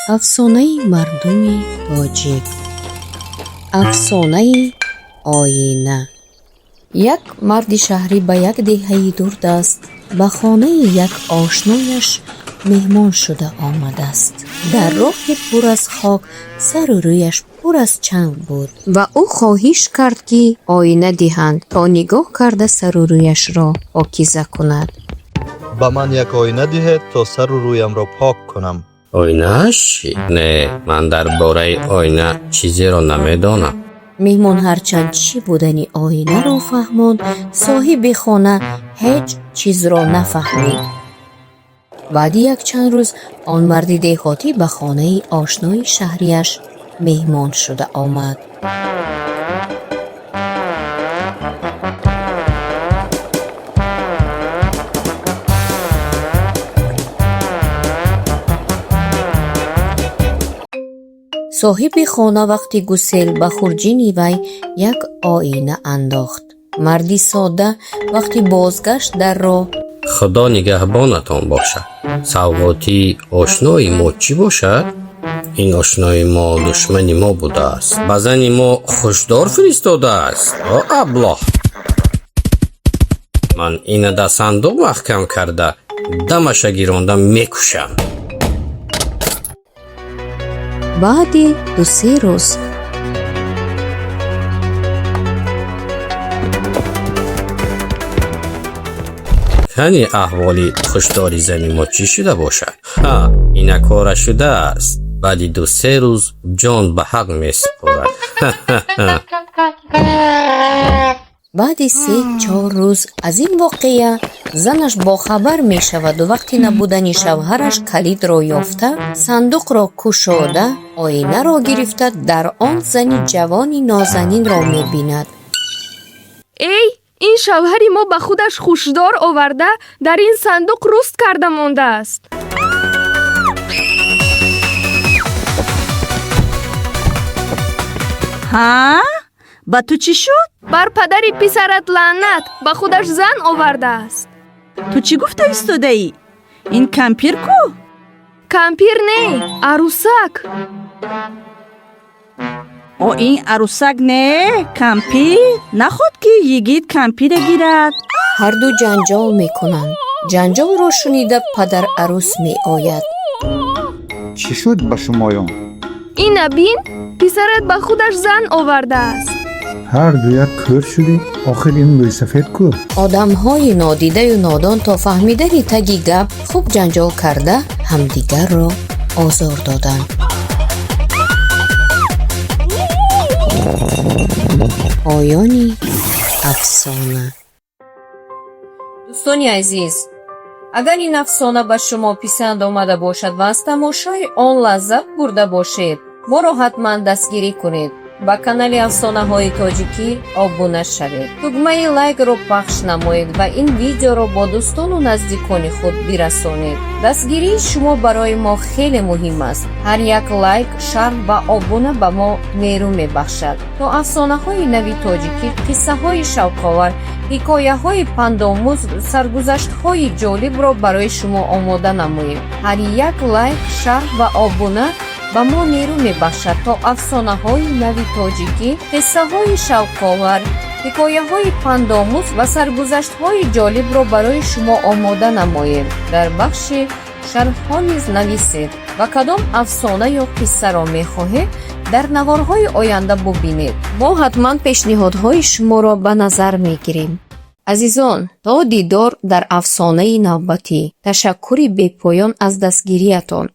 افسانه مردم تاجیک. افسانه آینه. یک مرد شهری به یک دهه دور است به خانه یک آشنایش مهمان شده آمده است. در راه پر از خاک سر و رویش پر از چنگ بود و او خواهش کرد که آینه دهند تا نگاه کرده سر و رویش را پاکیزه کند. با من یک آینه دهید تا سر و رویم را پاک کنم. آینه‌اش؟ نه، من درباره آینه چیزی را نمیدانم. مهمان هرچند چی بودنی آینه را فهماند، صاحب خانه هیچ چیز را نفهمید. بعد یک چند روز آن مرد دهاتی به خانه آشنای شهریش مهمان شده آمد. صاحب خانه وقتی گسل به خورجین وی یک آینه انداخت. مردی ساده وقتی بازگشت در راه: خدا نگهبانتان باشد. سوغاتی آشنای ما چی باشد؟ این آشنای ما دشمن ما بوده است. به زن ما خوشدار فرستاده است. ابله، من این در صندوق محکم کرده دمش گیرانده میکشم. بعد 2-3 روز یعنی احوالی خوشداری زن ما چی شده باشد؟ این کار شده است. بعد 2-3 روز جان به حق می سپارد. بعد 3-4 روز از این واقعه زنش با خبر می شود و وقتی نبودن شوهرش کلید را یافته صندوق را گشوده آینه را گرفته در آن زنی جوانی نازنین را می بیند. ای، این شوهری ما به خودش خوشدار آورده در این صندوق رست کرده مانده است. ها؟ با تو چی شد؟ بر پدری پسرت لعنت، به خودش زن آورده است. تو چی گفته ایستاده ای؟ این کمپیر کو؟ کمپیر نه، عروسک. او این عروسک نه، کمپیر. نخود که یگید کمپیر گیرد. هر دو جنجال می کنند. جنجال را شنیده پدر عروس می آید. چی شد با شمایان؟ این بین، پسرت به خودش زن آورده است. هر دو یک کور شدی؟ آخر این روی سفید کو؟ آدم های نادیده و نادان تا فهمیدن تگی گپ خوب جنجال کرده همدیگر را آزار دادن. پایانی افسانه. دوستانی عزیز، اگر این افسانه به شما پسند آمده باشد و از تماشای آن لذت برده باشید، ما را حتما دستگیری کنید. با کانال افسانه های تاجیکی ابونه شوید. تگمه لایک را پخش نمایید و این ویدیو را با دوستان و نزدیکان خود برسانید. دستگیری شما برای ما خیلی مهم است. هر یک لایک، شرح و ابونه به ما نیرو میبخشد تا افسانه های نوی تاجیکی، قصه های شوق‌آور، حکایه های پندآموز، سرگذشت های جالب را برای شما آماده نماییم. هر یک لایک، شرح و ابونه با ما نیرو میبخشد تا افسانه های نوی تاجیکی، قصه های شوق‌آور، حکایه های پندآموز و سرگذشت های جالب را برای شما آماده نماییم. در بخش شرح ها نیز نویسید و کدام افسانه یا قصه را میخواهید در نوارهای آینده ببینید. ما حتما پیشنهادهای شما را به نظر میگیریم. عزیزان، تا دیدار در افسانه نوبتی. تشکری بی پایان از دستگیریتان.